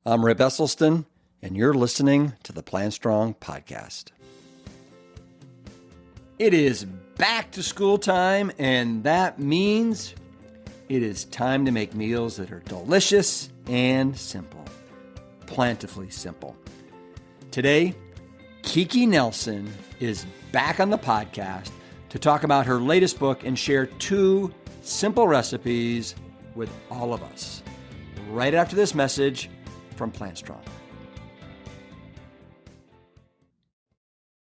I'm Rip Esselstyn, and you're listening to the Plant Strong podcast. It is back to school time, and that means it is time to make meals that are delicious and simple. Plantifully simple. Today, Kiki Nelson is back on the podcast to talk about her latest book and share 2 simple recipes with all of us. Right after this message from Plant Strong.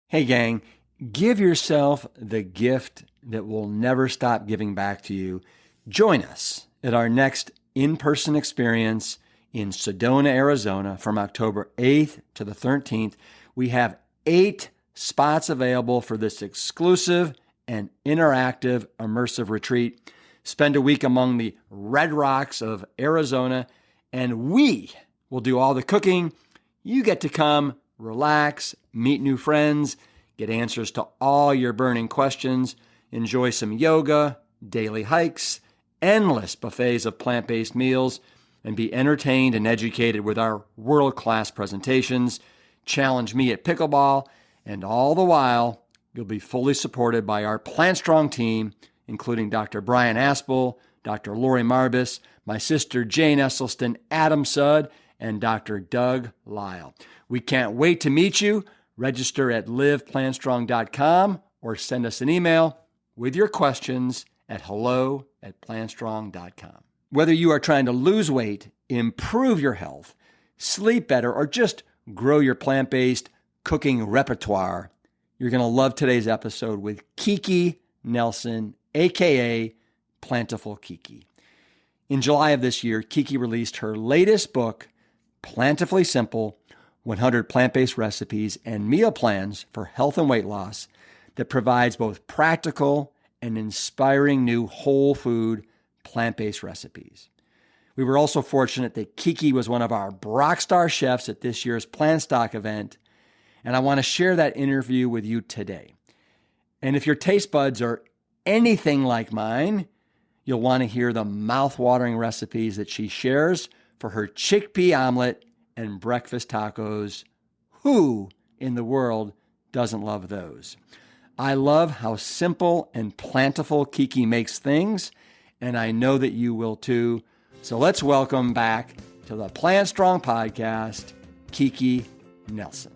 Hey gang, give yourself the gift that will never stop giving back to you. Join us at our next in-person experience in Sedona, Arizona from October 8th to the 13th. We have 8 spots available for this exclusive and interactive immersive retreat. Spend a week among the red rocks of Arizona, and we will do all the cooking. You get to come, relax, meet new friends, get answers to all your burning questions, enjoy some yoga, daily hikes, endless buffets of plant-based meals, and be entertained and educated with our world-class presentations, challenge me at pickleball, and all the while, you'll be fully supported by our Plant Strong team, including Dr. Brian Aspel, Dr. Lori Marbus, my sister Jane Esselstyn, Adam Sudd, and Dr. Doug Lyle. We can't wait to meet you. Register at liveplantstrong.com or send us an email with your questions at hello@plantstrong.com. Whether you are trying to lose weight, improve your health, sleep better, or just grow your plant-based cooking repertoire, you're going to love today's episode with Kiki Nelson, aka Plentiful Kiki. In July of this year, Kiki released her latest book, Plantifully Simple, 100 Plant-Based Recipes and Meal Plans for Health and Weight Loss, that provides both practical and inspiring new whole food plant-based recipes. We were also fortunate that Kiki was one of our rockstar chefs at this year's Plant Stock event, and I want to share that interview with you today. And if your taste buds are anything like mine, you'll want to hear the mouth-watering recipes that she shares for her chickpea omelet and breakfast tacos. Who in the world doesn't love those? I love how simple and plentiful Kiki makes things, and I know that you will too. So let's welcome back to the Plant Strong podcast, Kiki Nelson.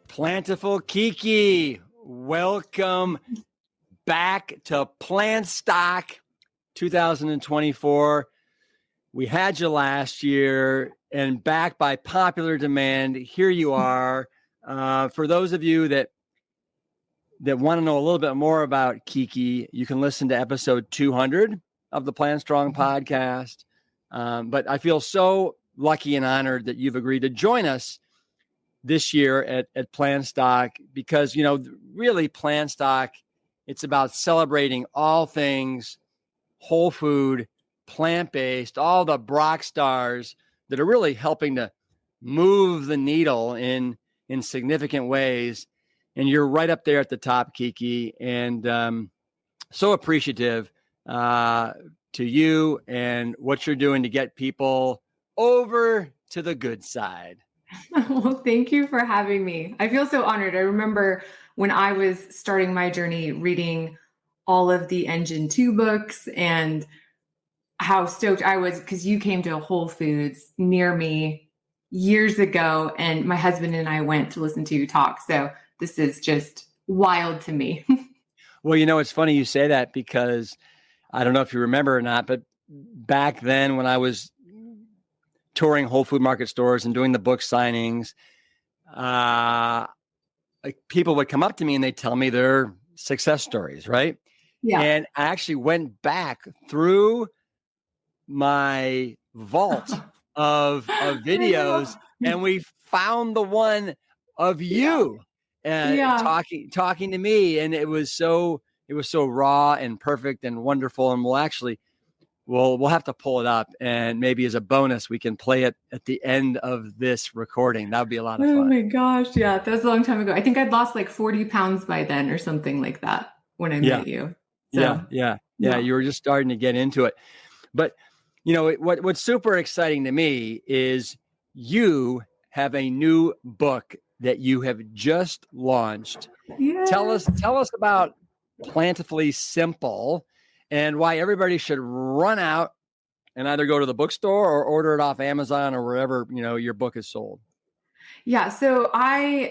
Plantiful Kiki, welcome back to Plant Stock 2024. We had you last year, and back by popular demand, here you are. For those of you that want to know a little bit more about Kiki, you can listen to episode 200 of the Plant Strong podcast. But I feel so lucky and honored that you've agreed to join us this year at Plant Stock, because, you know, really Plant Stock, it's about celebrating all things whole food, plant-based, all the rock stars that are really helping to move the needle in significant ways. And you're right up there at the top, Kiki. And so appreciative to you and what you're doing to get people over to the good side. Well, thank you for having me. I feel so honored. I remember when I was starting my journey reading all of the Engine 2 books and how stoked I was because you came to a Whole Foods near me years ago, and my husband and I went to listen to you talk. So this is just wild to me. Well, you know, it's funny you say that, because I don't know if you remember or not, but back then when I was touring Whole Food Market stores and doing the book signings, like people would come up to me and they'd tell me their success stories, right? Yeah. And I actually went back through my vault of videos, and we found the one of you talking to me, and it was so raw and perfect and wonderful. And we'll have to pull it up, and maybe as a bonus we can play it at the end of this recording. That would be a lot of fun. Oh my gosh, yeah, that was a long time ago. I think I'd lost like 40 pounds by then or something like that when I met you. So, yeah. You were just starting to get into it. But What's super exciting to me is you have a new book that you have just launched. Yes. Tell us about Plantifully Simple and why everybody should run out and either go to the bookstore or order it off Amazon or wherever, your book is sold. Yeah. So I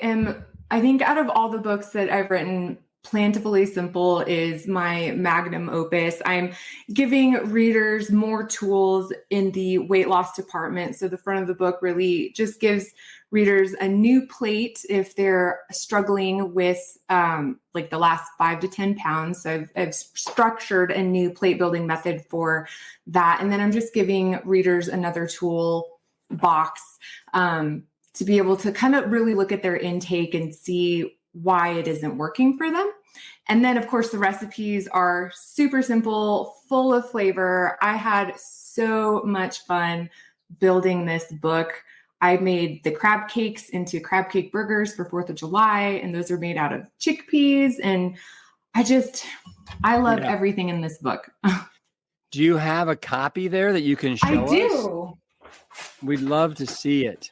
think out of all the books that I've written, Plantifully Simple is my magnum opus. I'm giving readers more tools in the weight loss department. So the front of the book really just gives readers a new plate if they're struggling with like the last 5 to 10 pounds. So I've structured a new plate building method for that. And then I'm just giving readers another tool box to be able to kind of really look at their intake and see why it isn't working for them. And then, of course, the recipes are super simple, full of flavor. I had so much fun building this book. I made the crab cakes into crab cake burgers for 4th of July, and those are made out of chickpeas. And I love everything in this book. Do you have a copy there that you can show us? I do. We'd love to see it.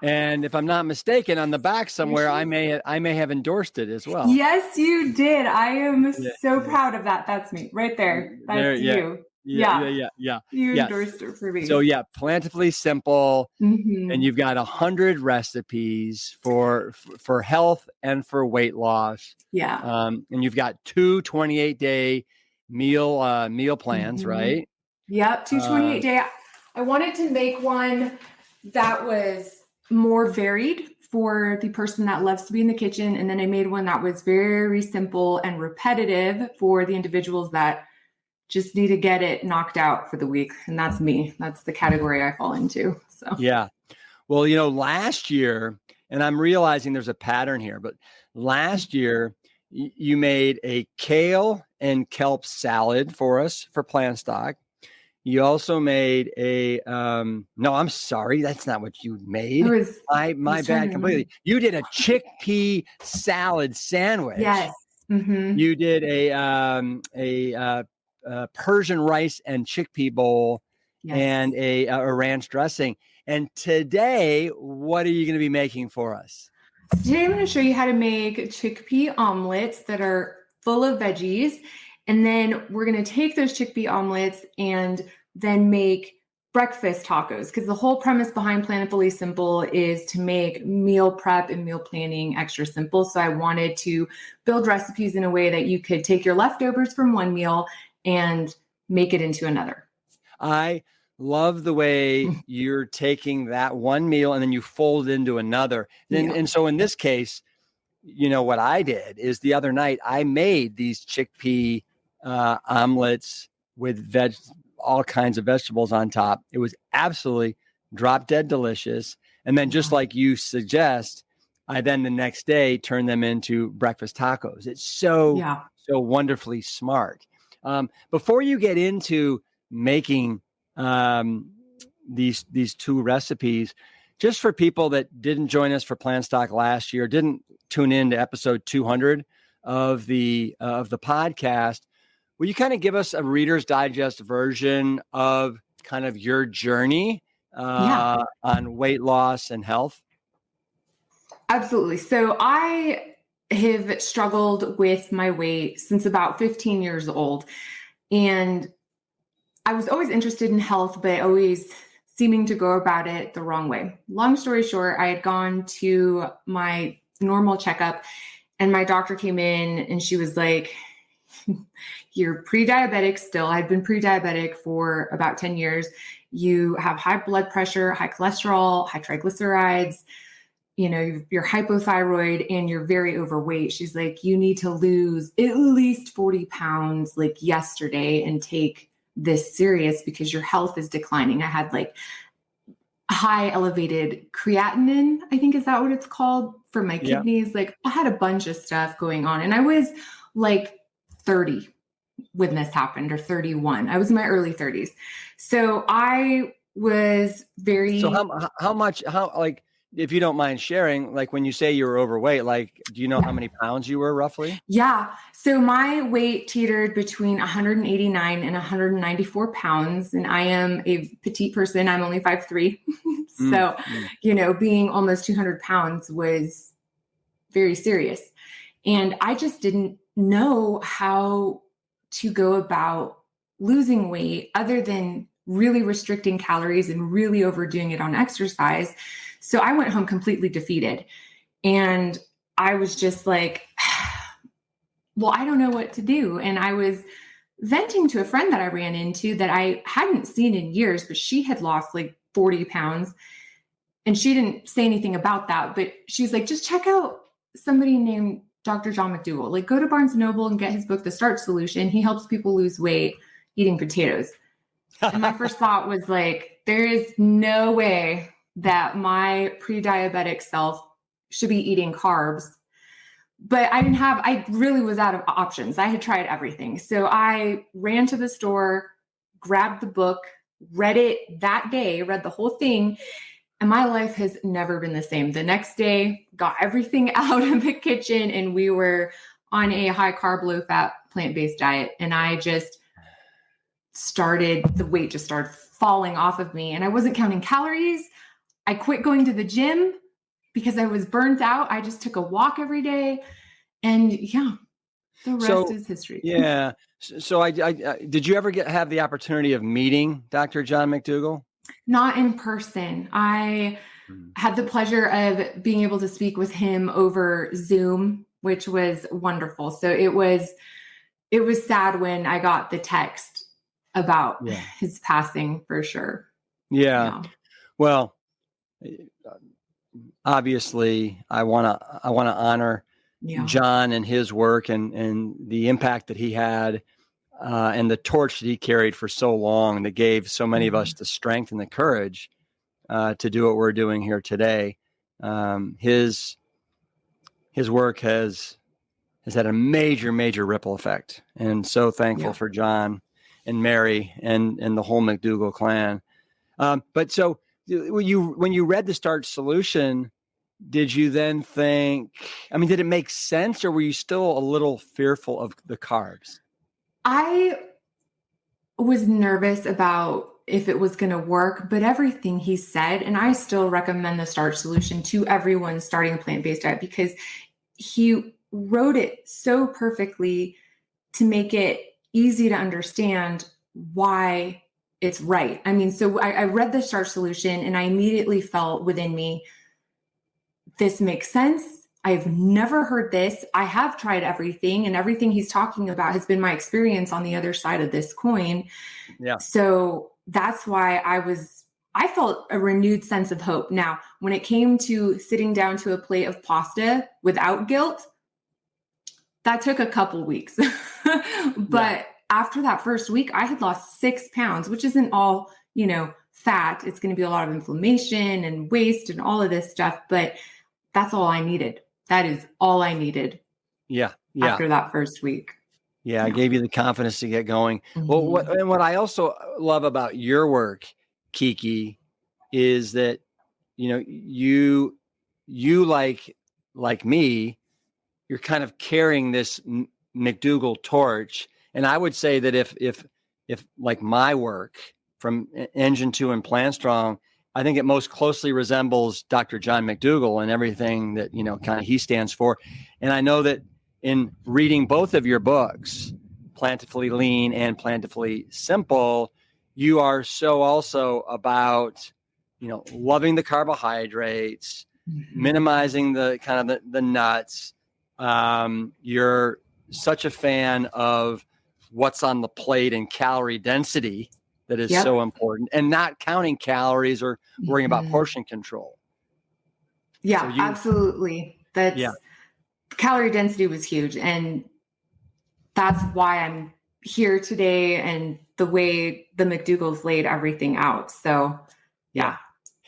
And if I'm not mistaken, on the back somewhere, I may have endorsed it as well. Yes, you did. I am so proud of that. That's me right there. That's you. Yeah. You endorsed it for me. So Plantifully Simple, and you've got 100 recipes for health and for weight loss. Yeah. And you've got 2 28-day meal plans, right? Yep, 2 28-day. I wanted to make one that was more varied for the person that loves to be in the kitchen. And then I made one that was very simple and repetitive for the individuals that just need to get it knocked out for the week. And that's me. That's the category I fall into. So, yeah. Well, last year, and I'm realizing there's a pattern here, but last year you made a kale and kelp salad for us for Plant Stock. You also made no, I'm sorry. That's not what you made. My bad completely. You did a chickpea salad sandwich. Yes. Mm-hmm. You did a Persian rice and chickpea bowl, and a ranch dressing. And today, what are you going to be making for us? Today, I'm going to show you how to make chickpea omelets that are full of veggies. And then we're going to take those chickpea omelets and then make breakfast tacos, because the whole premise behind Plantifully Simple is to make meal prep and meal planning extra simple. So I wanted to build recipes in a way that you could take your leftovers from one meal and make it into another. I love the way you're taking that one meal and then you fold it into another. And so in this case, what I did is the other night I made these chickpea omelets with all kinds of vegetables on top. It was absolutely drop dead delicious. And then just like you suggest, I then the next day turn them into breakfast tacos. It's so wonderfully smart. Before you get into making these 2 recipes, just for people that didn't join us for Plant Stock last year, didn't tune in to episode 200 of the podcast, will you kind of give us a Reader's Digest version of kind of your journey on weight loss and health? Absolutely. So I have struggled with my weight since about 15 years old. And I was always interested in health, but always seeming to go about it the wrong way. Long story short, I had gone to my normal checkup and my doctor came in and she was like, you're pre-diabetic still. I'd been pre-diabetic for about 10 years. You have high blood pressure, high cholesterol, high triglycerides, you're hypothyroid and you're very overweight. She's like, you need to lose at least 40 pounds like yesterday and take this serious because your health is declining. I had like high elevated creatinine, I think is that what it's called, for my kidneys. Like I had a bunch of stuff going on and I was like 30 when this happened, or 31. I was in my early 30s. So I was very... So how much, if you don't mind sharing, like when you say you were overweight, like, do you know how many pounds you were roughly? Yeah. So my weight teetered between 189 and 194 pounds. And I am a petite person. I'm only 5'3". So, being almost 200 pounds was very serious. And I just didn't know how to go about losing weight other than really restricting calories and really overdoing it on exercise. So I went home completely defeated. And I was just like, well, I don't know what to do. And I was venting to a friend that I ran into that I hadn't seen in years, but she had lost like 40 pounds. And she didn't say anything about that, but she's like, just check out somebody named Dr. John McDougall. Like, go to Barnes and Noble and get his book, The Starch Solution. He helps people lose weight eating potatoes. And my first thought was like, there is no way that my pre-diabetic self should be eating carbs. But I really was out of options. I had tried everything. So I ran to the store, grabbed the book, read it that day, read the whole thing. And my life has never been the same. The next day, got everything out of the kitchen, and we were on a high carb, low fat, plant-based diet. And I just the weight just started falling off of me. And I wasn't counting calories. I quit going to the gym because I was burnt out. I just took a walk every day. And the rest is history. Yeah. So I did you ever have the opportunity of meeting Dr. John McDougall? Not in person. I had the pleasure of being able to speak with him over Zoom, which was wonderful. So it was sad when I got the text about his passing, for sure. Yeah. Well, obviously I want to honor John and his work and the impact that he had and the torch that he carried for so long that gave so many of us the strength and the courage to do what we're doing here today. His work has had a major ripple effect, and so thankful for John and Mary and the whole McDougall clan. But so when you read The Starch Solution, did you then think, did it make sense, or were you still a little fearful of the carbs? I was nervous about if it was going to work, but everything he said, and I still recommend The Starch Solution to everyone starting a plant-based diet because he wrote it so perfectly to make it easy to understand why it's right. So I read The Starch Solution and I immediately felt within me, this makes sense. I've never heard this. I have tried everything, and everything he's talking about has been my experience on the other side of this coin. Yeah. So that's why I felt a renewed sense of hope. Now, when it came to sitting down to a plate of pasta without guilt, that took a couple weeks. But after that first week, I had lost 6 pounds, which isn't all, fat. It's going to be a lot of inflammation and waste and all of this stuff. But that's all I needed. That is all I needed. Yeah. After that first week. Yeah. I gave you the confidence to get going. Mm-hmm. Well, what I also love about your work, Kiki, is that, you like me, you're kind of carrying this McDougall torch. And I would say that if like my work from Engine 2 and Plant Strong, I think it most closely resembles Dr. John McDougall and everything that, kind of he stands for. And I know that in reading both of your books, Plantifully Lean and Plantifully Simple, you are so also about, loving the carbohydrates, minimizing the kind of the nuts. You're such a fan of what's on the plate and calorie density that is so important, and not counting calories or worrying about portion control. Yeah, so absolutely. Calorie density was huge. And that's why I'm here today and the way the McDougall's laid everything out. So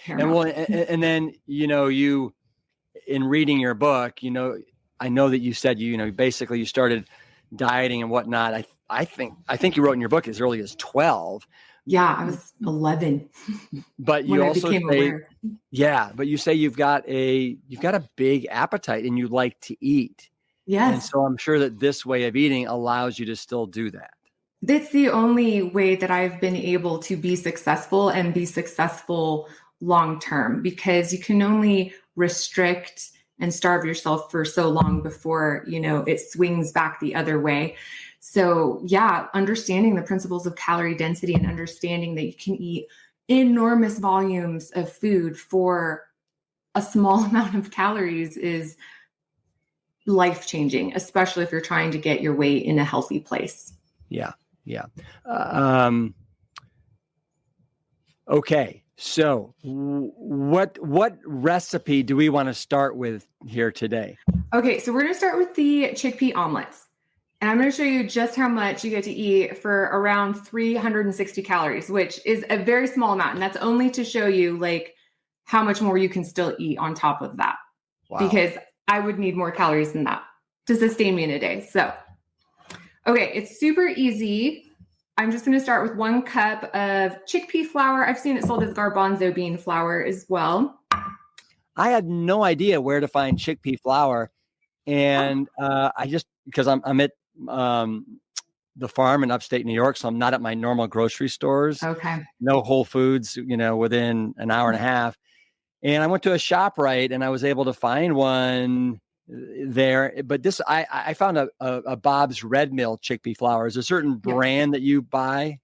and then, you, in reading your book, I know that you said, basically you started dieting and whatnot. I think you wrote in your book as early as 12, Yeah, I was 11 But when you I also became say, aware. yeah, but you say you've got a big appetite and you like to eat. And Yes. so I'm sure that this way of eating allows you to still do that. That's the only way that I've been able to be successful and be successful long term, because you can only restrict and starve yourself for so long before, it swings back the other way. So, yeah, understanding the principles of calorie density and understanding that you can eat enormous volumes of food for a small amount of calories is life changing, especially if you're trying to get your weight in a healthy place. Yeah. Yeah. Okay. So what recipe do we want to start with here today? Okay, so we're going to start with the chickpea omelets. And I'm going to show you just how much you get to eat for around 360 calories, which is a very small amount. And that's only to show you like how much more you can still eat on top of that. Wow. Because I would need more calories than that to sustain me in a day. So, okay, it's super easy. I'm just going to start with 1 cup of chickpea flour. I've seen it sold as garbanzo bean flour as well. I had no idea where to find chickpea flour. And because I'm at the farm in upstate New York, so I'm not at my normal grocery stores. Okay. No Whole Foods, within an hour and a half. And I went to a ShopRite and I was able to find one there. But I found a Bob's Red Mill chickpea flour. Is there a certain brand that you buy?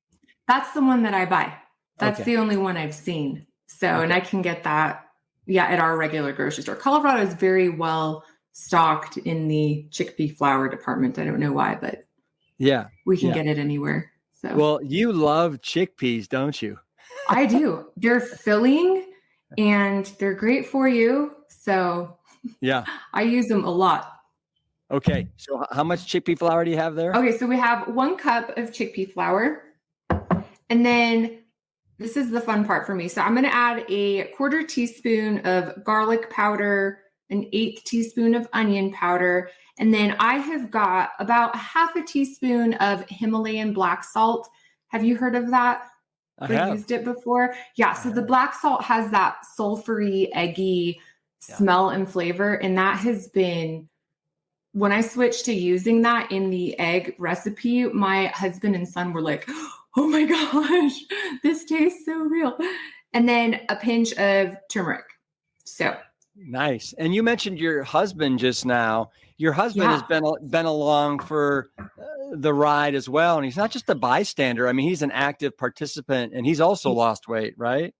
That's the one that I buy. That's Okay. the only one I've seen. So, and I can get that, at our regular grocery store. Colorado is very well stocked in the chickpea flour department. I don't know why, but yeah, we can get it anywhere. So, well, you love chickpeas, don't you? I do. They're filling and they're great for you. So, yeah, I use them a lot. Okay. So how much chickpea flour do you have there? Okay. So we have 1 cup of chickpea flour. And then this is the fun part for me. So I'm going to add a 1/4 teaspoon of garlic powder, an 1/8 teaspoon of onion powder. And then I have got about 1/2 teaspoon of Himalayan black salt. Have you heard of that? I have used it before? Yeah. So the black salt has that sulfury, eggy smell and flavor. And that has been, when I switched to using that in the egg recipe, my husband and son were like, oh my gosh, this tastes so real. And then a pinch of turmeric. So nice. And you mentioned your husband just now. Your husband has been along for the ride as well. And he's not just a bystander. I mean, he's an active participant and he's also lost weight, right?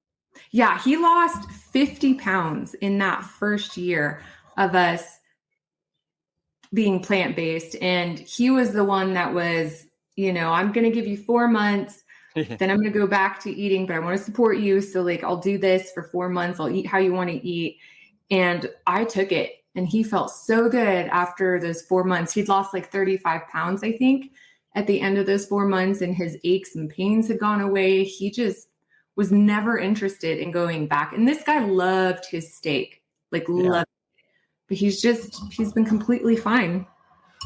Yeah, he lost 50 pounds in that first year of us being plant-based. And he was the one that was, I'm going to give you 4 months. Then I'm going to go back to eating, but I want to support you. So like, I'll do this for 4 months. I'll eat how you want to eat. And I took it and he felt so good after those 4 months. He'd lost like 35 pounds, I think, at the end of those 4 months, and his aches and pains had gone away. He just was never interested in going back. And this guy loved his steak, loved it. But he's been completely fine.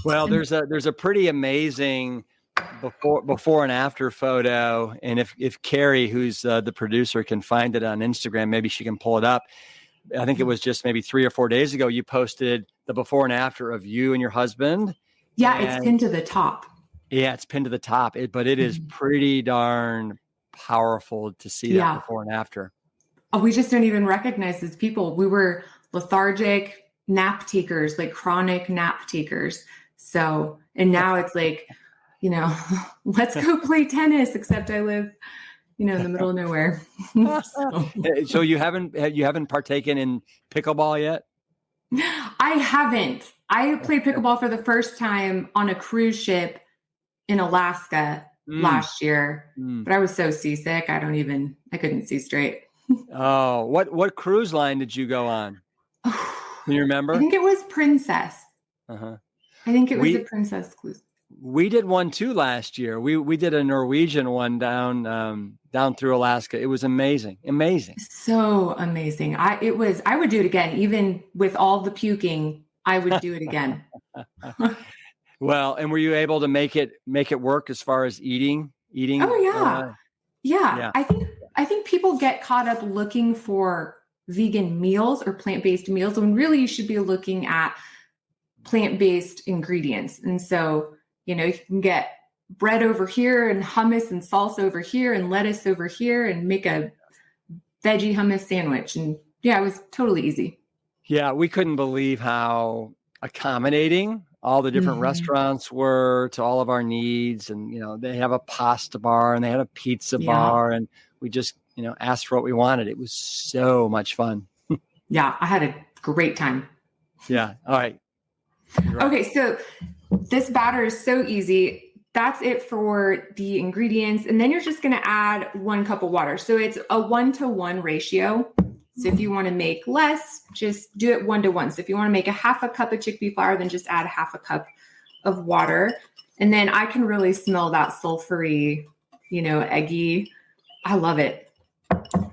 Well, there's a pretty amazing before and after photo. And if Carrie, who's the producer, can find it on Instagram, maybe she can pull it up. I think it was just maybe 3 or 4 days ago, you posted the before and after of you and your husband. Yeah, it's pinned to the top. Yeah, it's pinned to the top. But it is pretty darn powerful to see that before and after. Oh, we just don't even recognize these people. We were lethargic nap takers, like chronic nap takers. So, and now it's like, let's go play tennis, except I live, in the middle of nowhere. So you haven't partaken in pickleball yet? I haven't. I played pickleball for the first time on a cruise ship in Alaska last year, but I was so seasick. I couldn't see straight. Oh, what cruise line did you go on? Can you remember? I think it was Princess. I think it was a Princess cruise. We did one too last year. We did a Norwegian one down through Alaska. It was amazing. So amazing. I would do it again, even with all the puking. I would do it again. Well, and were you able to make it work as far as eating? Oh yeah. Yeah, I think people get caught up looking for vegan meals or plant-based meals when really you should be looking at plant-based ingredients. And so, you can get bread over here and hummus and salsa over here and lettuce over here and make a veggie hummus sandwich. And yeah, it was totally easy. Yeah, we couldn't believe how accommodating all the different restaurants were to all of our needs. And, they have a pasta bar and they had a pizza bar, and we just, asked for what we wanted. It was so much fun. Yeah, I had a great time. Yeah. All right. Okay, so this batter is so easy. That's it for the ingredients. And then you're just going to add 1 cup of water. So it's a 1-to-1 ratio. So if you want to make less, just do it 1-to-1. So if you want to make a half a cup of chickpea flour, then just add half a cup of water. And then I can really smell that sulfury, eggy. I love it.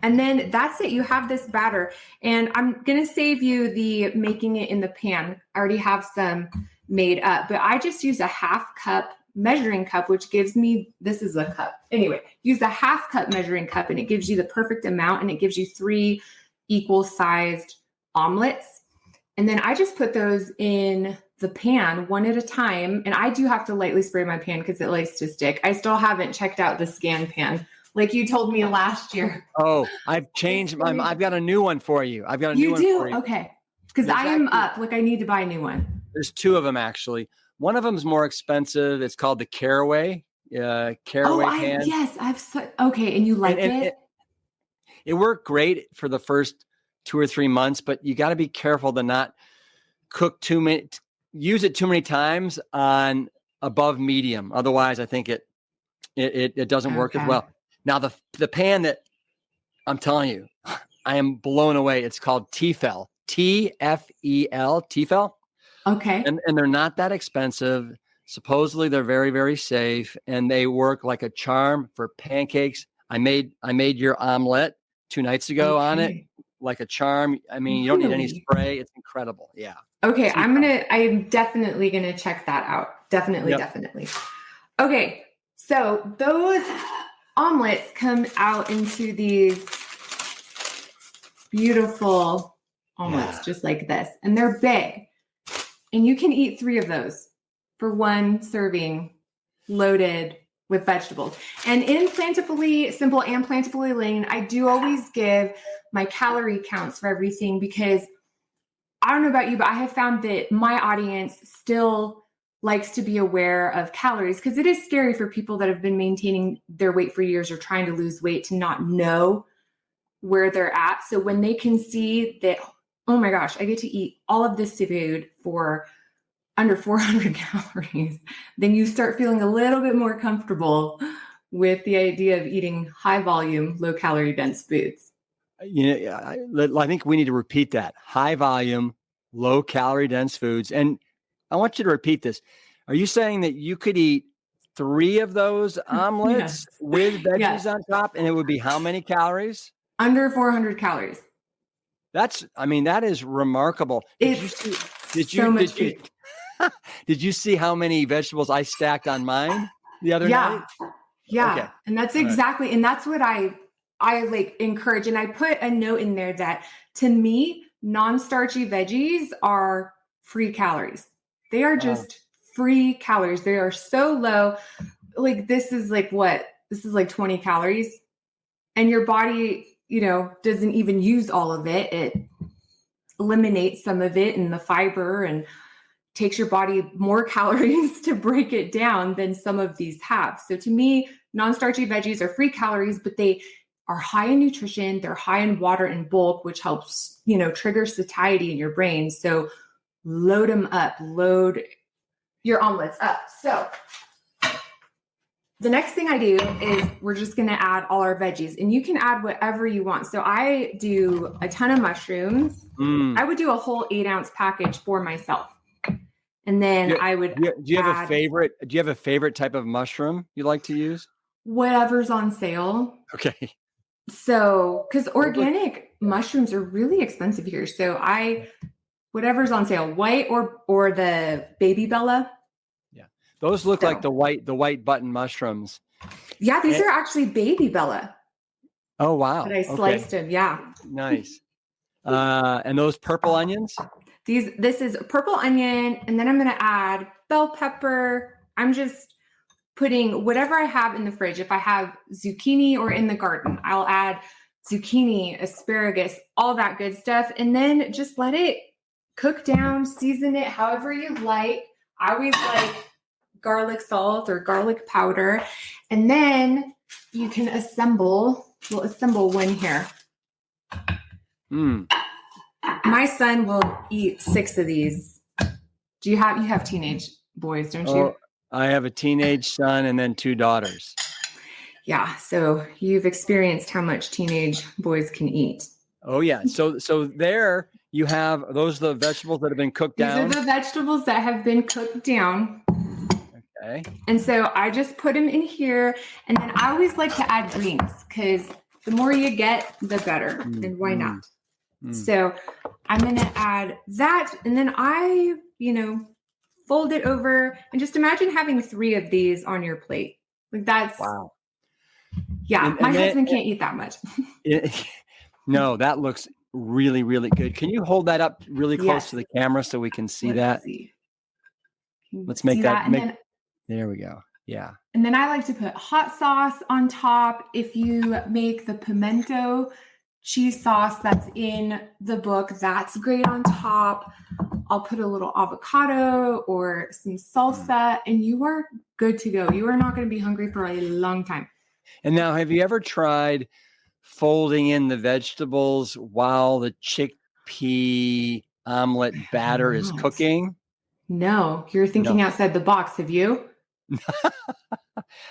And then that's it. You have this batter, and I'm going to save you the making it in the pan. I already have some made up, but I just use a half cup measuring cup, which gives me, this is a cup. Anyway, use a half cup measuring cup and it gives you the perfect amount, and it gives you 3 equal sized omelets. And then I just put those in the pan one at a time. And I do have to lightly spray my pan because it likes to stick. I still haven't checked out the scan pan like you told me last year. Oh, I've changed. I've got a new one for you. I've got a new one for you. Okay. Because I am up. Like I need to buy a new one. There's 2 of them actually. One of them is more expensive. It's called the Caraway. Pan. Okay. And you like it? It worked great for the first 2 or 3 months, but you got to be careful to not use it too many times on above medium. Otherwise, I think it doesn't work as well. Now the pan that I'm telling you, I am blown away. It's called Tefal, Tfel, Tefal. Okay. And they're not that expensive. Supposedly they're very, very safe, and they work like a charm for pancakes. I made your omelet 2 nights ago on it, like a charm. I mean, you don't need any spray. It's incredible. Yeah. Okay. I'm definitely going to check that out. Definitely. Okay. So those omelets come out into these beautiful omelets, just like this. And they're big. And you can eat 3 of those for 1 serving loaded with vegetables. And in Plantifully Simple and Plantifully Lean, I do always give my calorie counts for everything, because I don't know about you, but I have found that my audience still likes to be aware of calories, because it is scary for people that have been maintaining their weight for years or trying to lose weight to not know where they're at. So when they can see that, oh my gosh, I get to eat all of this food for under 400 calories, then you start feeling a little bit more comfortable with the idea of eating high volume, low calorie dense foods. I think we need to repeat that: high volume, low calorie dense foods. And I want you to repeat this. Are you saying that you could eat 3 of those omelets with veggies on top, and it would be how many calories? Under 400 calories. That is remarkable. Did you see how many vegetables I stacked on mine the other night? Yeah. Okay. And that's exactly, and that's what I like encourage. And I put a note in there that, to me, non-starchy veggies are free calories. They are just free calories. They are so low. Like this is like 20 calories, and your body, doesn't even use all of it. It eliminates some of it in the fiber and takes your body more calories to break it down than some of these have. So to me, non-starchy veggies are free calories, but they are high in nutrition. They're high in water and bulk, which helps, trigger satiety in your brain. So load them up, load your omelets up. So the next thing I do is we're just going to add all our veggies, and you can add whatever you want. So I do a ton of mushrooms. I would do a whole 8-ounce package for myself. And then I would. Do you have a favorite? Do you have a favorite type of mushroom you like to use? Whatever's on sale. Okay. So, because organic mushrooms are really expensive here. So whatever's on sale, white or the baby Bella. Yeah. Those look like the white button mushrooms. Yeah, these And- are actually baby Bella oh, wow. that I sliced them. Yeah. Nice. And those purple onions? This is purple onion, and then I'm going to add bell pepper. I'm just putting whatever I have in the fridge. If I have zucchini or in the garden, I'll add zucchini, asparagus, all that good stuff. And then just let it cook down, season it however you like. I always like garlic salt or garlic powder. And then you can assemble, we'll assemble one here. Mm. My son will eat 6 of these. You have teenage boys, don't you? Oh, I have a teenage son and then 2 daughters. Yeah, so you've experienced how much teenage boys can eat. Oh yeah. So there you have those are the vegetables that have been cooked down. These are the vegetables that have been cooked down. Okay. And so I just put them in here, and then I always like to add greens because the more you get, the better. And why not? So I'm going to add that, and then I, fold it over, and just imagine having 3 of these on your plate. Like that's wow. Yeah, my husband can't eat that much. No, that looks really, really good. Can you hold that up really close to the camera so we can see that? Let's make that. There we go. Yeah. And then I like to put hot sauce on top. If you make the pimento cheese sauce that's in the book, that's great on top. I'll put a little avocado or some salsa, and you are good to go. You are not going to be hungry for a long time. And now, have you ever tried folding in the vegetables while the chickpea omelet batter is cooking? No, you're thinking outside the box. Have you?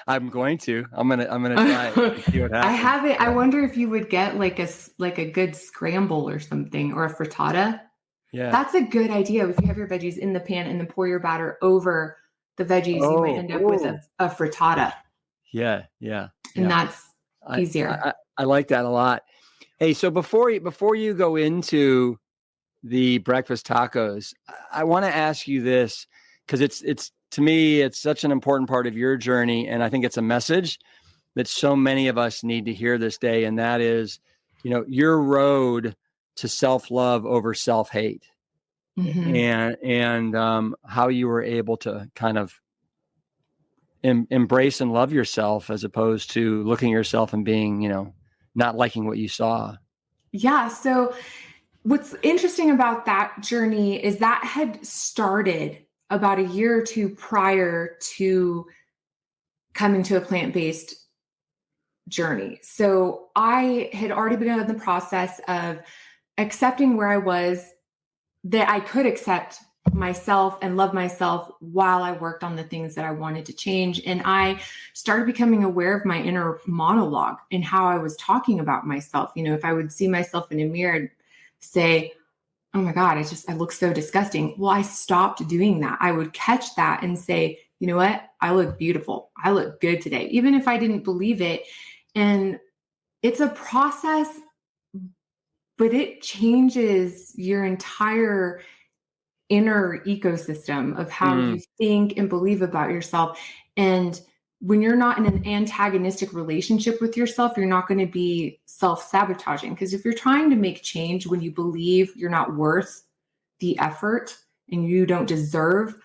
I'm going to. I'm gonna try it and see what happens. I haven't. I wonder if you would get like a good scramble or something, or a frittata. Yeah, that's a good idea. If you have your veggies in the pan and then pour your batter over the veggies, you might end up with a frittata. Yeah. And that's easier. I like that a lot. Hey, so before you go into the breakfast tacos, I want to ask you this because it's to me, it's such an important part of your journey. And I think it's a message that so many of us need to hear this day. And that is, your road to self-love over self-hate, and how you were able to kind of embrace and love yourself as opposed to looking at yourself and being, not liking what you saw. Yeah. So what's interesting about that journey is that had started about a year or 2 prior to coming to a plant-based journey. So I had already begun the process of accepting where I was, that I could accept myself and love myself while I worked on the things that I wanted to change. And I started becoming aware of my inner monologue and how I was talking about myself. If I would see myself in a mirror and say, oh my God, I look so disgusting. Well, I stopped doing that. I would catch that and say, you know what? I look beautiful. I look good today, even if I didn't believe it. And it's a process, but it changes your entire inner ecosystem of how you think and believe about yourself. And when you're not in an antagonistic relationship with yourself, you're not going to be self-sabotaging. Because if you're trying to make change when you believe you're not worth the effort and you don't deserve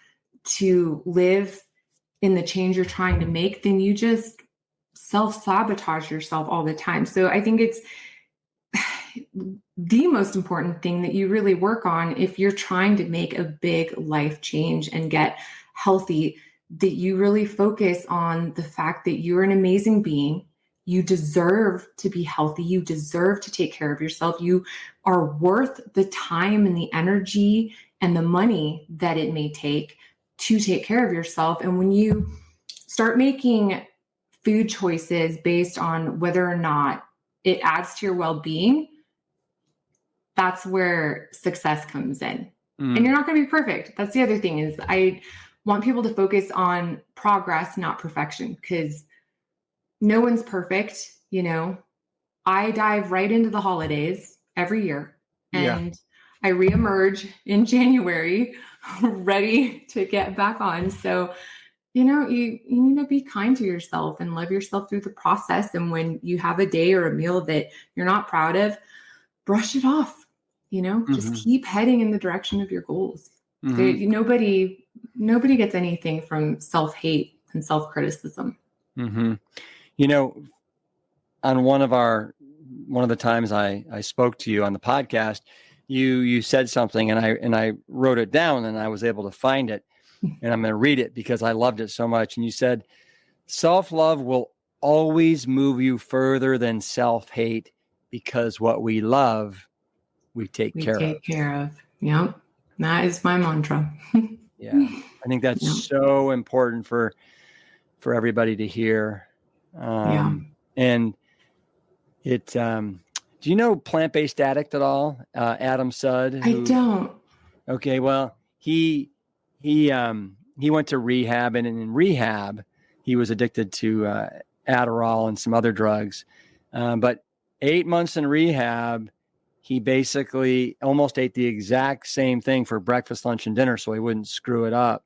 to live in the change you're trying to make, then you just self-sabotage yourself all the time. So I think it's the most important thing that you really work on if you're trying to make a big life change and get healthy, that you really focus on the fact that you're an amazing being. You deserve to be healthy. You deserve to take care of yourself. You are worth the time and the energy and the money that it may take to take care of yourself. And when you start making food choices based on whether or not it adds to your well-being, that's where success comes in. And you're not going to be perfect. That's the other thing, is I want people to focus on progress, not perfection, because no one's perfect. I dive right into the holidays every year, and I reemerge in January ready to get back on. So you need to be kind to yourself and love yourself through the process. And when you have a day or a meal that you're not proud of, brush it off, just keep heading in the direction of your goals. Nobody gets anything from self-hate and self-criticism. On one of the times I spoke to you on the podcast, you said something and I wrote it down and I was able to find it, and I'm going to read it because I loved it so much. And you said, self-love will always move you further than self-hate, because what we love, we take care of. Yep. That is my mantra. Yeah. I think that's so important for everybody to hear. And it, do you know Plant-Based Addict at all? Adam Sudd? I don't. Okay. Well, he went to rehab, and in rehab, he was addicted to Adderall and some other drugs. But 8 months in rehab, he basically almost ate the exact same thing for breakfast, lunch, and dinner, so he wouldn't screw it up.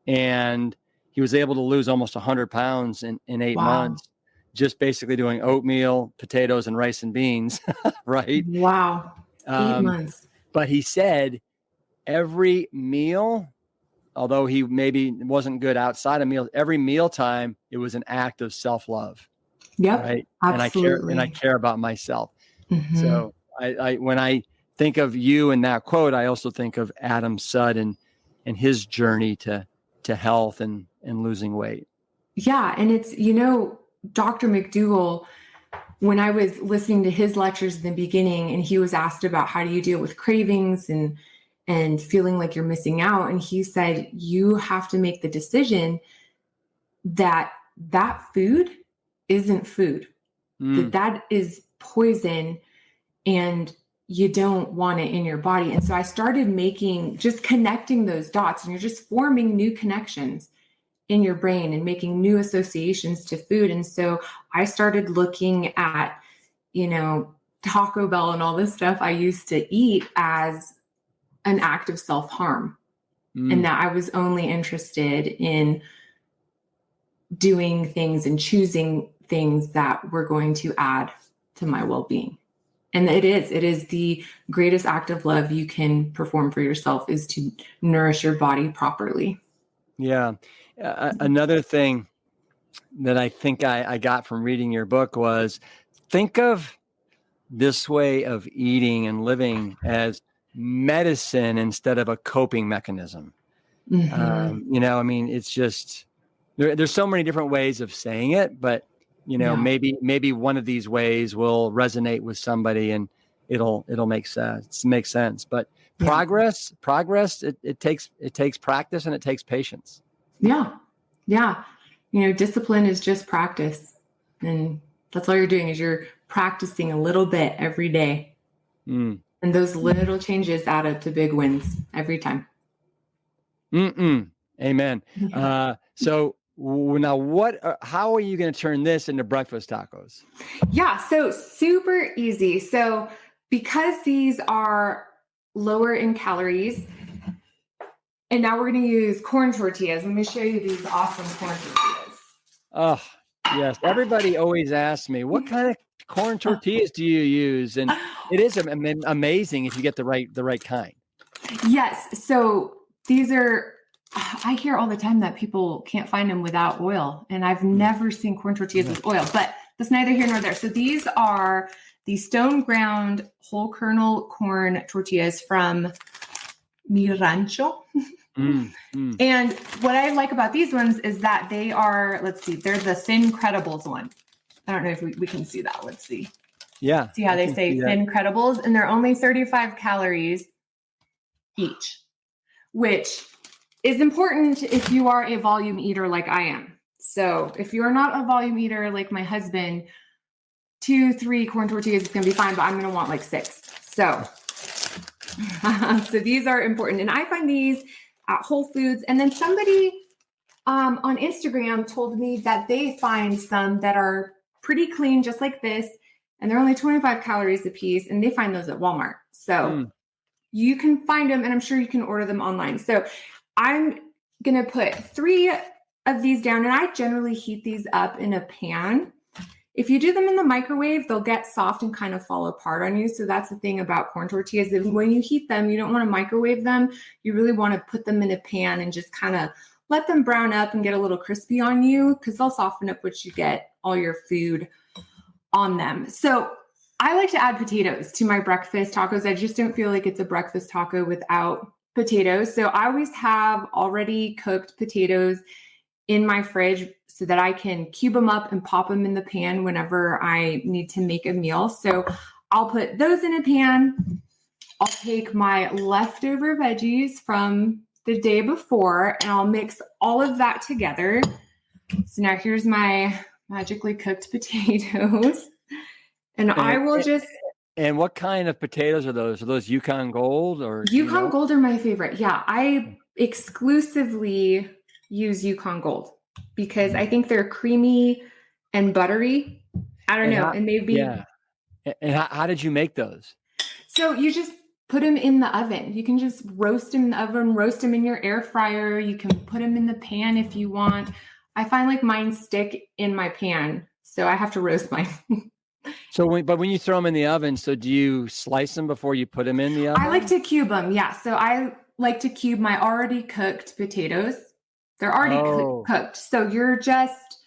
And he was able to lose almost 100 pounds in 8 months, just basically doing oatmeal, potatoes, and rice and beans, right? Wow. 8 months. But he said every meal, although he maybe wasn't good outside of meals, every mealtime, it was an act of self-love. Yep. Right. Absolutely. And I care about myself. So I when I think of you and that quote, I also think of Adam Sudd and his journey to health and losing weight. Yeah. And it's, Dr. McDougall, when I was listening to his lectures in the beginning, and he was asked about how do you deal with cravings and feeling like you're missing out. And he said, you have to make the decision that food isn't food, that is poison, and you don't want it in your body. And so I started just connecting those dots, and you're just forming new connections in your brain and making new associations to food. And so I started looking at, Taco Bell and all this stuff I used to eat as an act of self-harm, and that I was only interested in doing things and choosing things that were going to add to my well-being. And it is the greatest act of love you can perform for yourself, is to nourish your body properly. Yeah. Another thing that I think I got from reading your book was, think of this way of eating and living as medicine instead of a coping mechanism. It's just, there's so many different ways of saying it, but maybe one of these ways will resonate with somebody and it'll make sense. But progress, it takes practice, and it takes patience. Yeah. Discipline is just practice, and that's all you're doing is you're practicing a little bit every day. And those little changes add up to big wins every time. Amen. So now how are you going to turn this into breakfast tacos? Yeah. So super easy. So because these are lower in calories, and now we're going to use corn tortillas. Let me show you these awesome corn tortillas. Oh, yes. Everybody always asks me, what kind of corn tortillas do you use? And it is amazing if you get the right kind. Yes. So these are, I hear all the time that people can't find them without oil. And I've never seen corn tortillas with oil, but that's neither here nor there. So these are the stone ground whole kernel corn tortillas from Mi Rancho. And what I like about these ones is that they are, they're the Thin Credibles one. I don't know if we can see that. Let's see. Yeah. See how they say Thin Credibles, and they're only 35 calories each, which is important if you are a volume eater like I am. So if you're not a volume eater like my husband, 2-3 corn tortillas is going to be fine, but I'm going to want like 6. So these are important. And I find these at Whole Foods. And then somebody on Instagram told me that they find some that are pretty clean, just like this, and they're only 25 calories a piece, and they find those at Walmart. So you can find them, and I'm sure you can order them online. So I'm going to put 3 of these down, and I generally heat these up in a pan. If you do them in the microwave, they'll get soft and kind of fall apart on you. So that's the thing about corn tortillas, is when you heat them, you don't want to microwave them. You really want to put them in a pan and just kind of let them brown up and get a little crispy on you, because they'll soften up once you get all your food on them. So I like to add potatoes to my breakfast tacos. I just don't feel like it's a breakfast taco without potatoes. So I always have already cooked potatoes in my fridge so that I can cube them up and pop them in the pan whenever I need to make a meal. So I'll put those in a pan. I'll take my leftover veggies from the day before and I'll mix all of that together. So now here's my magically cooked potatoes. And I will just... And what kind of potatoes are those? Are those Yukon Gold or? Yukon Gold are my favorite. Yeah, I exclusively use Yukon Gold because I think they're creamy and buttery. I don't know. And they'd be... Yeah. And how did you make those? So you just put them in the oven. You can just roast them in the oven, roast them in your air fryer. You can put them in the pan if you want. I find like mine stick in my pan, so I have to roast mine. But when you throw them in the oven, so do you slice them before you put them in the oven? I like to cube them. Yeah. So I like to cube my already cooked potatoes. They're already cooked. So you're just,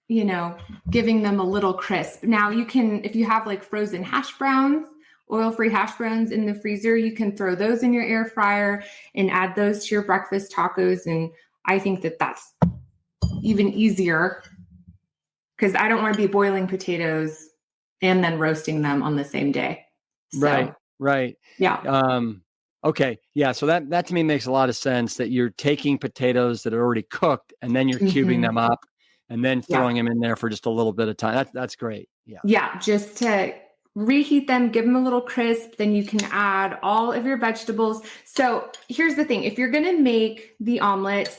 giving them a little crisp. Now you can, if you have like frozen hash browns, oil-free hash browns in the freezer, you can throw those in your air fryer and add those to your breakfast tacos. And I think that that's even easier because I don't want to be boiling potatoes and then roasting them on the same day. So, Right. Yeah. Okay. Yeah. So that to me makes a lot of sense, that you're taking potatoes that are already cooked and then you're cubing them up and then throwing them in there for just a little bit of time. That's great. Yeah. Yeah. Just to reheat them, give them a little crisp, then you can add all of your vegetables. So here's the thing. If you're going to make the omelets,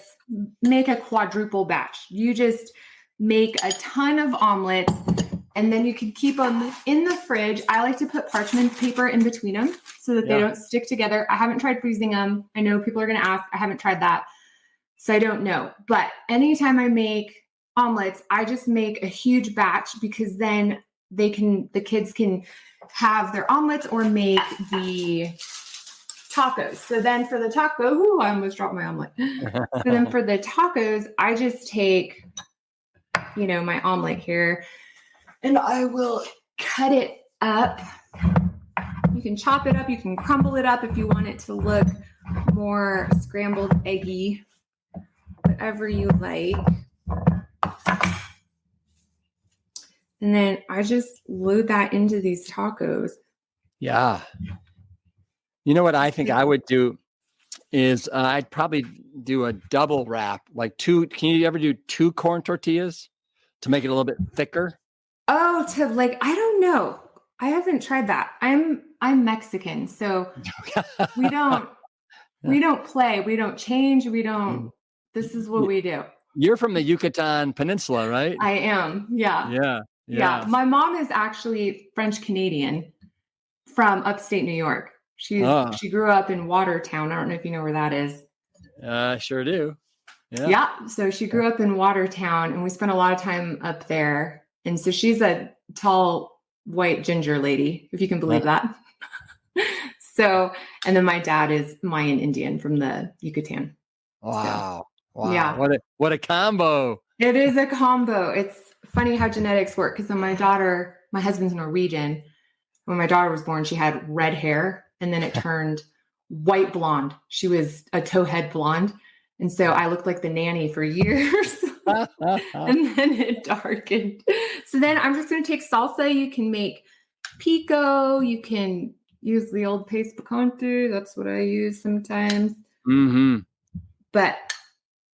make a quadruple batch. You just make a ton of omelets and then you can keep them in the fridge. I like to put parchment paper in between them so that they don't stick together. I haven't tried freezing them. I know people are going to ask. I haven't tried that, so I don't know. But anytime I make omelets, I just make a huge batch because then the kids can have their omelets or make the tacos. So then for the taco, I almost dropped my omelet. So then for the tacos, I just take, my omelet here and I will cut it up. You can chop it up. You can crumble it up if you want it to look more scrambled eggy, whatever you like. And then I just load that into these tacos. Yeah. You know what I think I would do is I'd probably do a double wrap, like two. Can you ever do 2 corn tortillas to make it a little bit thicker? Oh, I don't know. I haven't tried that. I'm Mexican, so we don't play. We don't change. We don't. This is what we do. You're from the Yucatan Peninsula, right? I am. Yeah. Yeah. My mom is actually French Canadian from upstate New York. She grew up in Watertown. I don't know if you know where that is. Sure do. Yeah. So she grew up in Watertown and we spent a lot of time up there. And so she's a tall, white, ginger lady, if you can believe that. So, and then my dad is Mayan Indian from the Yucatan. Wow. So, yeah. What a combo. It is a combo. It's funny how genetics work. Because my husband's Norwegian. When my daughter was born, she had red hair and then it turned white blonde. She was a towhead blonde. And so I looked like the nanny for years. And then it darkened. So then I'm just going to take salsa. You can make pico. You can use the old paste picante. That's what I use sometimes. Mm-hmm. But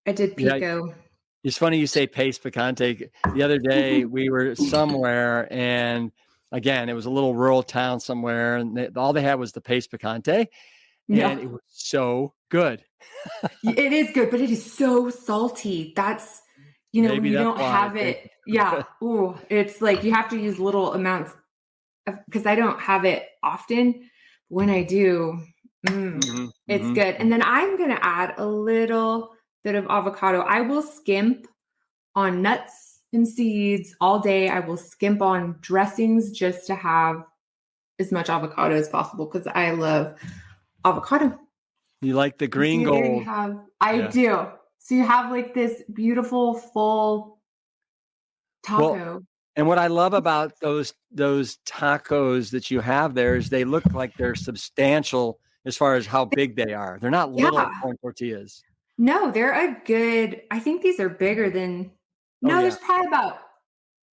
I did pico. Yeah, it's funny you say paste picante. The other day we were somewhere and again, it was a little rural town somewhere and all they had was the paste picante. And it was so good. It is good, but it is so salty. That's, when you don't have it. Yeah. Ooh, it's like you have to use little amounts because I don't have it often. When I do, it's good. And then I'm going to add a little bit of avocado. I will skimp on nuts and seeds all day. I will skimp on dressings just to have as much avocado as possible because I love avocado. You like the green So there you gold. have, I Yeah. do. So you have like this beautiful full Well, taco. and what I love about those tacos that you have there is they look like they're substantial as far as how big they are. They're not little Yeah. corn tortillas. No, they're a good, I think these are bigger than, Oh no, yeah. there's probably about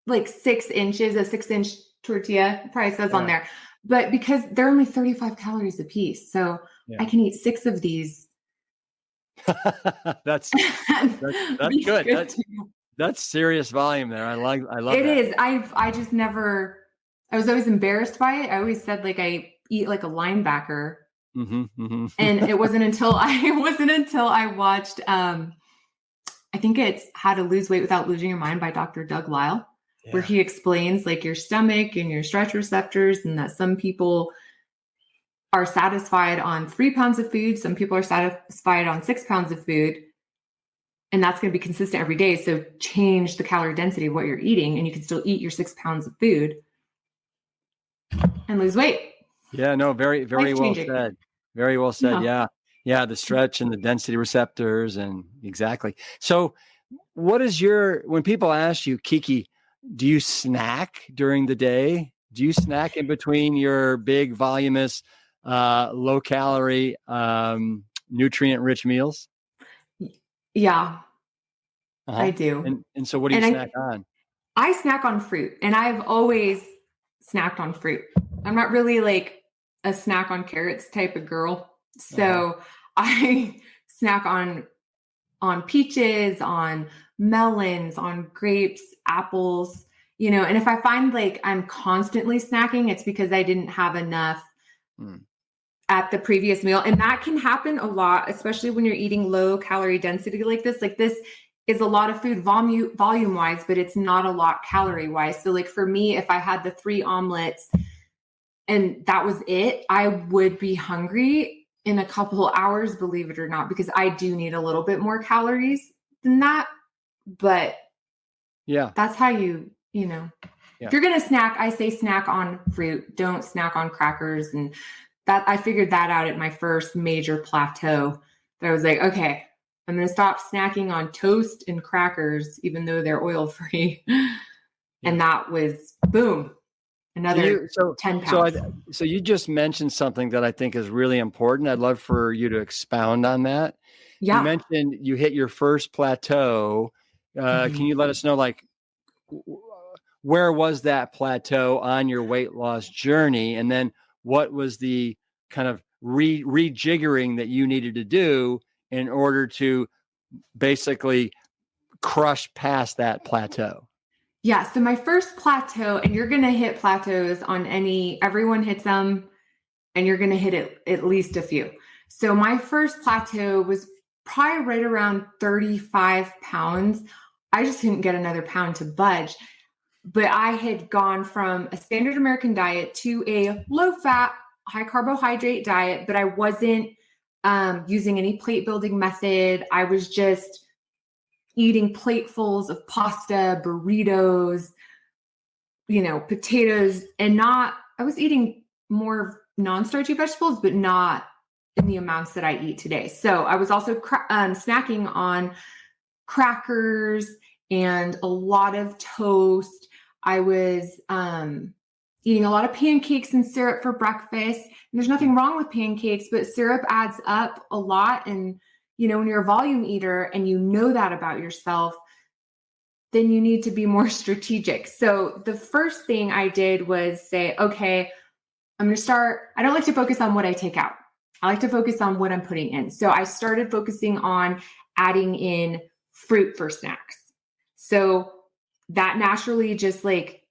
like 6 inches, a 6-inch tortilla, probably says on Yeah. there. But because they're only 35 calories a piece. So Yeah. I can eat 6 of these. that's and that's be good. good to go. That's serious volume there. I love It that. is. I just never, I was always embarrassed by it. I always said like I eat like a linebacker. And it wasn't until I watched I think it's How to Lose Weight Without Losing Your Mind by Dr. Doug Lisle, where Yeah. he explains like your stomach and your stretch receptors, and that some people are satisfied on 3 pounds of food, some people are satisfied on 6 pounds of food, and that's going to be consistent every day. So change the calorie density of what you're eating, and you can still eat your 6 pounds of food and lose weight. Yeah, no, very, very well Life-changing. said. Very well said. Yeah. Yeah. Yeah. The stretch and the density receptors and exactly. So what is when people ask you, Kiki, do you snack during the day? Do you snack in between your big voluminous, low calorie, nutrient rich meals? Yeah, I Uh-huh. do. And so what do you And snack on? I snack on fruit, and I've always snacked on fruit. I'm not really like a snack on carrots type of girl. Uh-huh. So I snack on peaches, on melons, on grapes, apples, and if I find like I'm constantly snacking, it's because I didn't have enough Mm. at the previous meal. And that can happen a lot, especially when you're eating low calorie density like this. Like this is a lot of food volume wise, but it's not a lot calorie wise. So like for me, if I had the 3 omelets and that was it, I would be hungry in a couple hours, believe it or not, because I do need a little bit more calories than that. But Yeah. that's how yeah. If you're going to snack, I say snack on fruit. Don't snack on crackers. And that I figured that out at my first major plateau. That I was like, okay, I'm going to stop snacking on toast and crackers, even though they're oil free. Yeah. And that was boom, another 10 pounds. So you just mentioned something that I think is really important. I'd love for you to expound on that. Yeah. You mentioned you hit your first plateau. Can you let us know, like, where was that plateau on your weight loss journey? And then what was the kind of rejiggering that you needed to do in order to basically crush past that plateau? Yeah. So my first plateau, and you're going to hit plateaus on everyone hits them, and you're going to hit it at least a few. So my first plateau was probably right around 35 pounds. I just couldn't get another pound to budge. But I had gone from a standard American diet to a low fat, high carbohydrate diet, but I wasn't using any plate building method. I was just eating platefuls of pasta, burritos, potatoes, and I was eating more non-starchy vegetables, but not in the amounts that I eat today. So I was also snacking on crackers and a lot of toast. I was eating a lot of pancakes and syrup for breakfast. And there's nothing wrong with pancakes, but syrup adds up a lot. And, when you're a volume eater and you know that about yourself, then you need to be more strategic. So the first thing I did was say, okay, I'm going to start. I don't like to focus on what I take out. I like to focus on what I'm putting in. So I started focusing on adding in fruit for snacks. So that naturally just like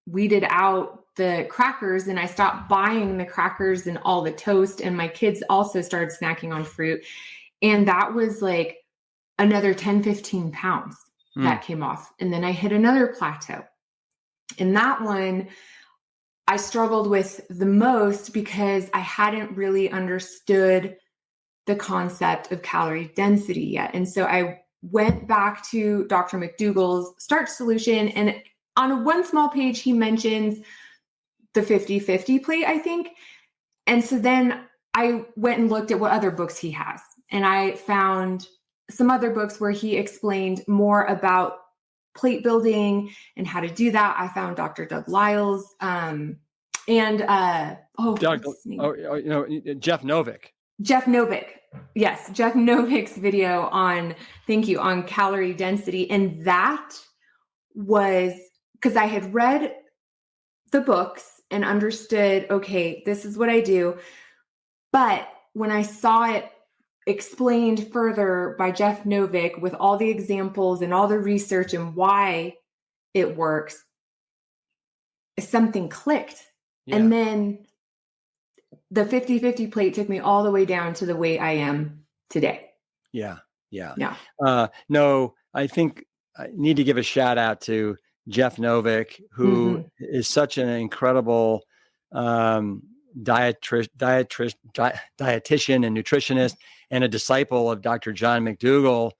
weeded out the crackers, and I stopped buying the crackers and all the toast. And my kids also started snacking on fruit. And that was like another 10, 15 pounds that came off. And then I hit another plateau. And that one I struggled with the most because I hadn't really understood the concept of calorie density yet. And so I went back to Dr. McDougall's starch solution, and on one small page, he mentions the 50-50 plate, I think. And so then I went and looked at what other books he has. And I found some other books where he explained more about plate building and how to do that. I found Dr. Doug Lyle's Doug, Jeff Novick. Jeff Novick. Yes, Jeff Novick's video on calorie density. And that was because I had read the books and understood, okay, this is what I do. But when I saw it explained further by Jeff Novick with all the examples and all the research and why it works, something clicked. Yeah. And then the 50-50 plate took me all the way down to the weight I am today. Yeah. No, I think I need to give a shout out to Jeff Novick, who is such an incredible dietitian and nutritionist, and a disciple of Dr. John McDougall.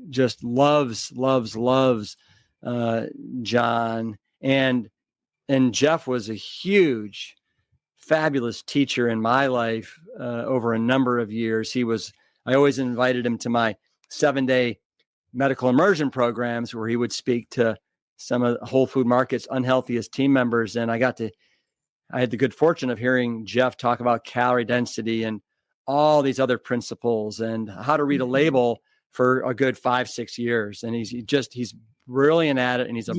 Just loves John, and Jeff was a huge, fabulous teacher in my life over a number of years. I always invited him to my 7-day medical immersion programs where he would speak to some of Whole Food Market's unhealthiest team members. And I had the good fortune of hearing Jeff talk about calorie density and all these other principles and how to read a label for a good 5-6 years. And he's brilliant at it. And he's a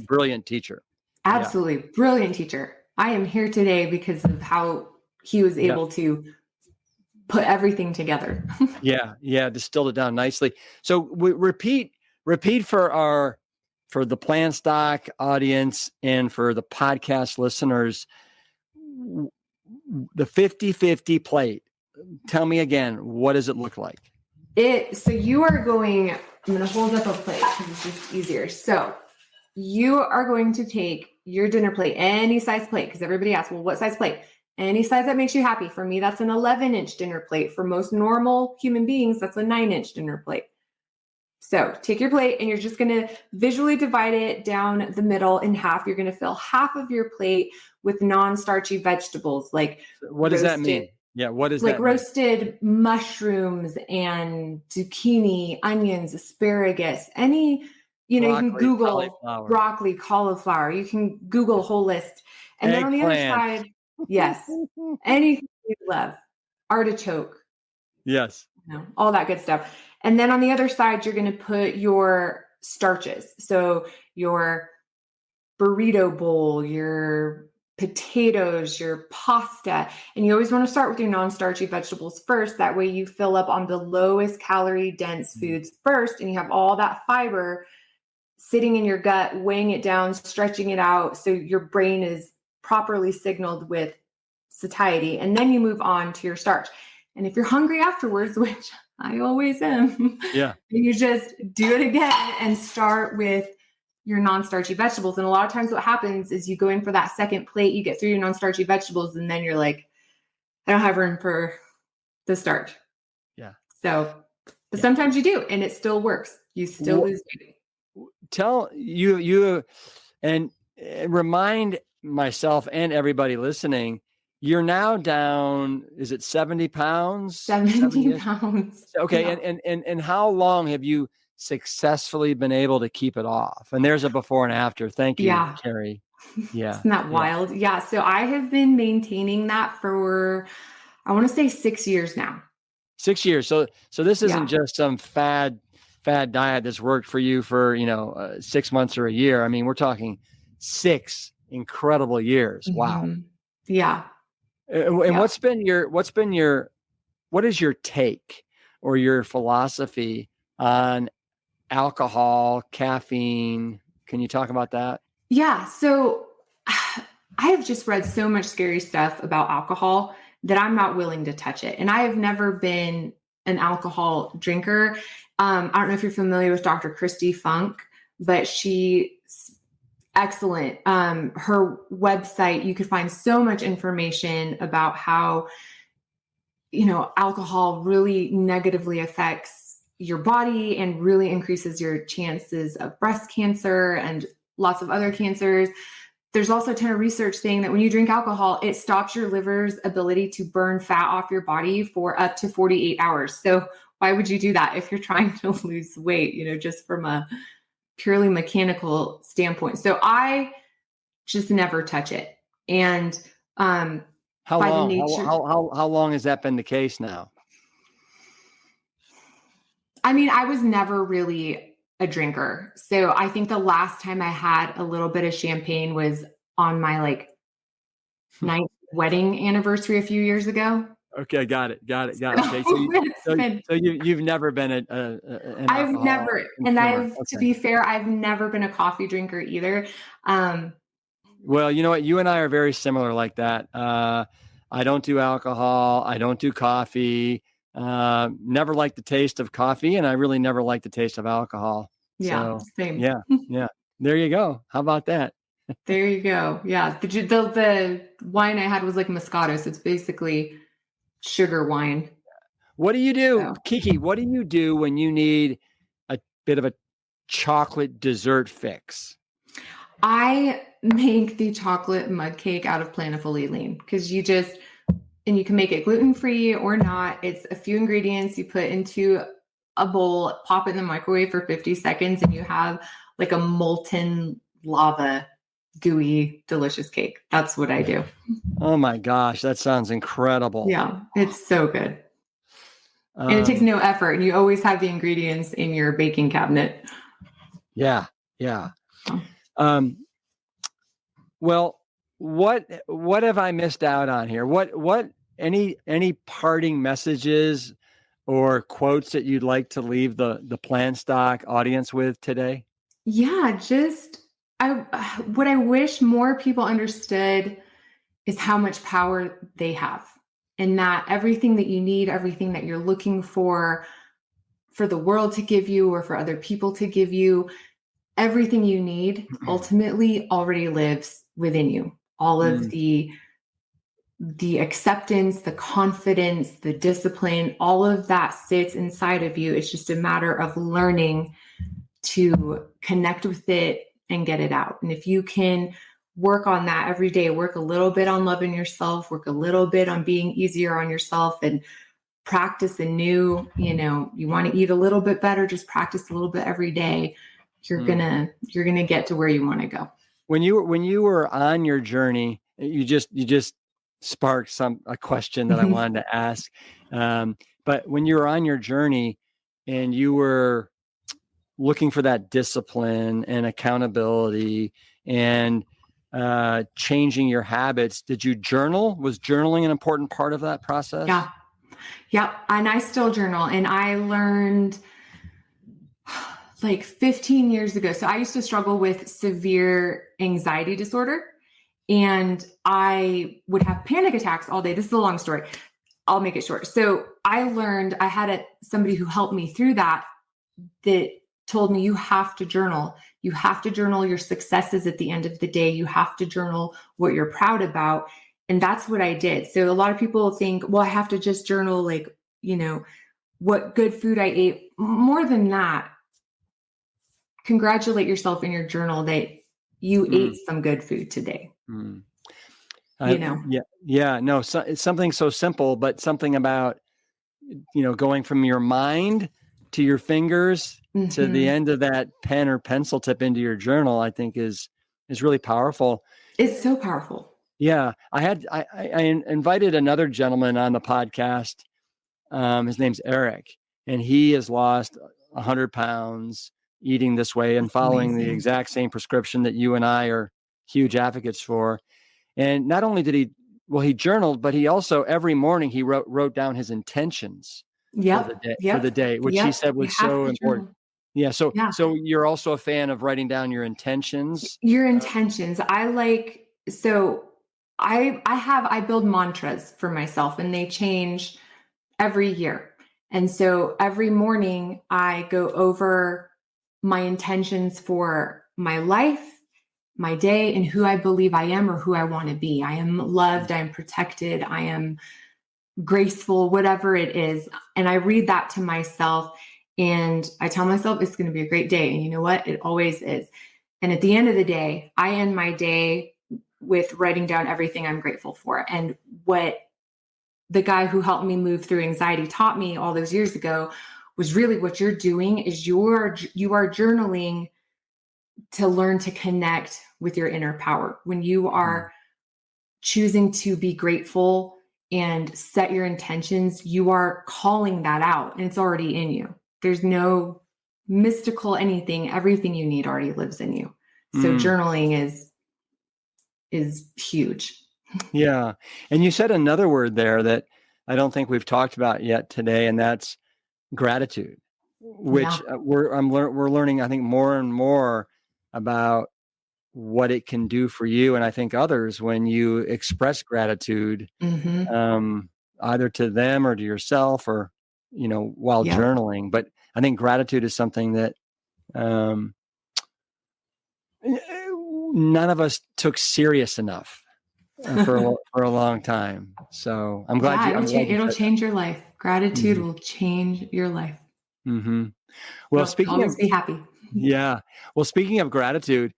brilliant teacher. Absolutely. Yeah. Brilliant teacher. I am here today because of how he was able to put everything together. Distilled it down nicely. So we repeat for the Plan Stock audience and for the podcast listeners, the 50-50 plate. Tell me again, what does it look like? So you are going, I'm going to hold up a plate because it's just easier. So you are going to take your dinner plate, any size plate, because everybody asks, well, what size plate? Any size that makes you happy. For me, that's an 11-inch dinner plate. For most normal human beings, that's a 9-inch dinner plate. So take your plate and you're just going to visually divide it down the middle in half. You're going to fill half of your plate with non-starchy vegetables. Like, what does that mean? Yeah. What is that? Like roasted mushrooms and zucchini, onions, asparagus, any, broccoli, you can Google broccoli, cauliflower. You can Google a whole list. And then on the other side, yes, anything you love, artichoke. Yes. All that good stuff. And then on the other side, you're going to put your starches. So your burrito bowl, your potatoes, your pasta. And you always want to start with your non-starchy vegetables first. That way you fill up on the lowest calorie dense foods first, and you have all that fiber sitting in your gut, weighing it down, stretching it out. So your brain is properly signaled with satiety. And then you move on to your starch. And if you're hungry afterwards, which I always am, you just do it again and start with your non-starchy vegetables. And a lot of times what happens is you go in for that second plate, you get through your non-starchy vegetables, and then you're like, I don't have room for the starch. Yeah. So, but sometimes you do, and it still works. You still lose weight. Tell you and remind myself and everybody listening, you're now down, is it 70 pounds? 70 pounds. Okay. Yeah. And how long have you successfully been able to keep it off? And there's a before and after. Thank you, Carrie. Yeah. Isn't that wild? Yeah. So I have been maintaining that for, I want to say 6 years now. 6 years. So this isn't just some fad diet that's worked for you for, 6 months or a year. I mean, we're talking 6 incredible years. Wow. Yeah. And what is your take or your philosophy on alcohol, caffeine? Can you talk about that? Yeah. So I have just read so much scary stuff about alcohol that I'm not willing to touch it. And I have never been an alcohol drinker. I don't know if you're familiar with Dr. Christy Funk, but she's excellent. Her website, you could find so much information about how alcohol really negatively affects your body and really increases your chances of breast cancer and lots of other cancers. There's also a ton of research saying that when you drink alcohol, it stops your liver's ability to burn fat off your body for up to 48 hours. So why would you do that if you're trying to lose weight, just from a purely mechanical standpoint? So I just never touch it. And How by the long? nature, How long has that been the case now? I mean, I was never really a drinker. So I think the last time I had a little bit of champagne was on my ninth wedding anniversary a few years ago. Okay, got it. Okay, so you've never been an I've never, and consumer. to be fair, I've never been a coffee drinker either. Well, you know what? You and I are very similar like that. I don't do alcohol. I don't do coffee. Never liked the taste of coffee, and I really never liked the taste of alcohol. Yeah, So, same. Yeah. There you go. How about that? There you go. Yeah, the wine I had was like Moscato, so it's basically sugar wine. What do you do, So. Kiki? What do you do when you need a bit of a chocolate dessert fix? I make the chocolate mud cake out of Plantifully Lean because you can make it gluten-free or not. It's a few ingredients you put into a bowl, pop it in the microwave for 50 seconds, and you have like a molten lava, gooey, delicious cake. That's what I do. Oh my gosh, that sounds incredible. Yeah, it's so good. And it takes no effort, and you always have the ingredients in your baking cabinet. Yeah. Well, what have I missed out on here? What any parting messages or quotes that you'd like to leave the Plant Stock audience with today? Yeah, what I wish more people understood is how much power they have, and that everything that you need, everything that you're looking for the world to give you or for other people to give you, everything you need ultimately already lives within you. All of the acceptance, the confidence, the discipline, all of that sits inside of you. It's just a matter of learning to connect with it and get it out. And if you can work on that every day, work a little bit on loving yourself, work a little bit on being easier on yourself, and practice you want to eat a little bit better, just practice a little bit every day. You're gonna get to where you want to go. When you were on your journey, you just sparked a question that I wanted to ask. But when you were on your journey and you were looking for that discipline and accountability and changing your habits, did you journal? Was journaling an important part of that process? Yeah. And I still journal, and I learned like 15 years ago. So I used to struggle with severe anxiety disorder, and I would have panic attacks all day. This is a long story. I'll make it short. So I learned, I had somebody who helped me through that told me, you have to journal. You have to journal your successes at the end of the day. You have to journal what you're proud about. And that's what I did. So a lot of people think, well, I have to just journal what good food I ate. More than that, congratulate yourself in your journal that you ate some good food today. So it's something so simple, but something about, going from your mind to your fingers to the end of that pen or pencil tip into your journal, I think is really powerful. It's so powerful. Yeah. I invited another gentleman on the podcast. His name's Eric, and he has lost 100 pounds eating this way and following the exact same prescription that you and I are huge advocates for. And not only did he journaled, but he also every morning he wrote down his intentions for the day, which he said was so important. Journal. Yeah. So you're also a fan of writing down your intentions. Your intentions. I build mantras for myself, and they change every year. And so every morning I go over my intentions for my life, my day, and who I believe I am or who I want to be. I am loved. I am protected. I am graceful, whatever it is. And I read that to myself and I tell myself it's going to be a great day. And you know what? It always is. And at the end of the day, I end my day with writing down everything I'm grateful for. And what the guy who helped me move through anxiety taught me all those years ago was really what you're doing is you are journaling to learn to connect with your inner power. When you are choosing to be grateful and set your intentions, you are calling that out and it's already in you. There's no mystical anything. Everything you need already lives in you. So journaling is huge. Yeah. And you said another word there that I don't think we've talked about yet today, and that's gratitude, which we're learning, I think, more and more about what it can do for you. And I think others, when you express gratitude, either to them or to yourself or, while journaling. But I think gratitude is something that none of us took serious enough for a long time. So I'm glad it'll change your life. Gratitude will change your life. Well, always be happy. Yeah. Well, speaking of gratitude,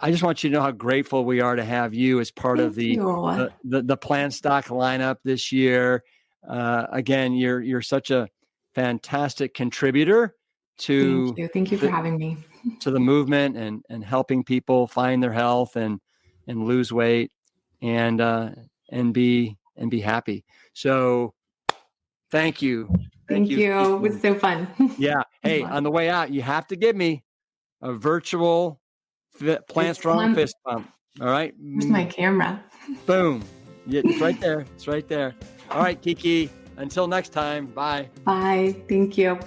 I just want you to know how grateful we are to have you as part of the Plant Stock lineup this year. Again, you're such a fantastic contributor to. Thank you for having me. To the movement and helping people find their health and lose weight and be happy. So, thank you. Thank you. It was so fun. Yeah. Hey, on the way out, you have to give me a virtual Plant Strong fist pump. All right. Where's my camera? Boom. Yeah, it's right there. It's right there. All right, Kiki. Until next time. Bye. Bye. Thank you.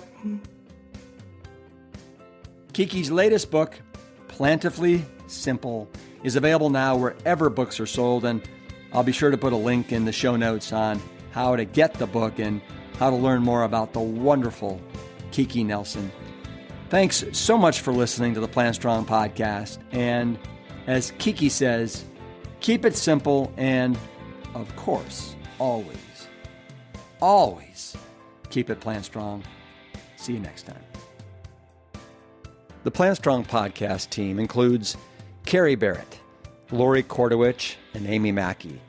Kiki's latest book, Plantifully Simple, is available now wherever books are sold, and I'll be sure to put a link in the show notes on how to get the book and how to learn more about the wonderful Kiki Nelson. Thanks so much for listening to the Plant Strong podcast, and as Kiki says, keep it simple and, of course, always keep it Plant Strong. See you next time. The Plant Strong podcast team includes Carrie Barrett, Lori Kordowich, and Amy Mackey.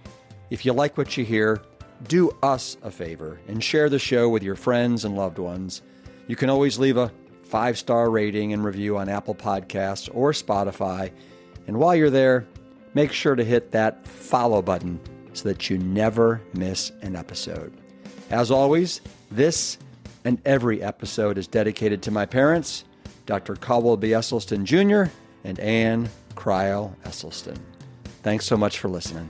If you like what you hear, do us a favor and share the show with your friends and loved ones. You can always leave a 5-star rating and review on Apple Podcasts or Spotify. And while you're there, make sure to hit that follow button so that you never miss an episode. As always, this and every episode is dedicated to my parents, Dr. Caldwell B. Esselstyn Jr. and Anne Cryle Esselstyn. Thanks so much for listening.